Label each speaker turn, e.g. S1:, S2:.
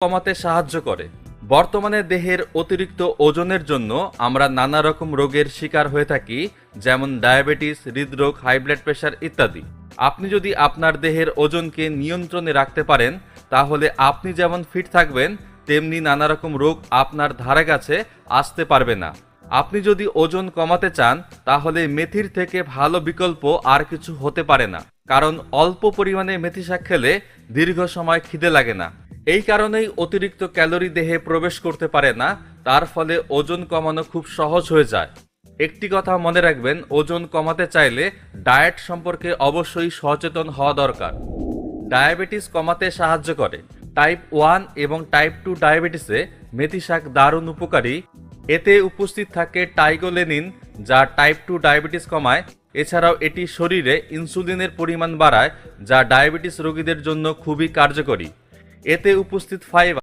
S1: কমাতে সাহায্য করে। বর্তমানে দেহের অতিরিক্ত ওজনের জন্য আমরা নানা রকম রোগের শিকার হয়ে থাকি, যেমন ডায়াবেটিস, হৃদরোগ, হাই ব্লাড প্রেশার ইত্যাদি। আপনি যদি আপনার দেহের ওজনকে নিয়ন্ত্রণে রাখতে পারেন, তাহলে আপনি যেমন ফিট থাকবেন, তেমনি নানা রকম রোগ আপনার ধারে কাছে আসতে পারবে না। আপনি যদি ওজন কমাতে চান, তাহলে মেথির থেকে ভালো বিকল্প আর কিছু হতে পারে না, কারণ অল্প পরিমাণে মেথি শাক খেলে দীর্ঘ সময় খিদে লাগে না। এই কারণেই অতিরিক্ত ক্যালোরি দেহে প্রবেশ করতে পারে না, তার ফলে ওজন কমানো খুব সহজ হয়ে যায়। একটি কথা মনে রাখবেন, ওজন কমাতে চাইলে ডায়েট সম্পর্কে অবশ্যই সচেতন হওয়া দরকার। ডায়াবেটিস কমাতে সাহায্য করে। টাইপ 1 এবং টাইপ 2 ডায়াবেটিসে মেথি শাক দারুণ উপকারী। এতে উপস্থিত থাকে টাইগোলেনিন, যা টাইপ 2 ডায়াবেটিস কমায়। এছাড়াও এটি শরীরে ইনসুলিনের পরিমাণ বাড়ায়, যা ডায়াবেটিস রোগীদের জন্য খুবই কার্যকরী। এতে উপস্থিত ফাইবার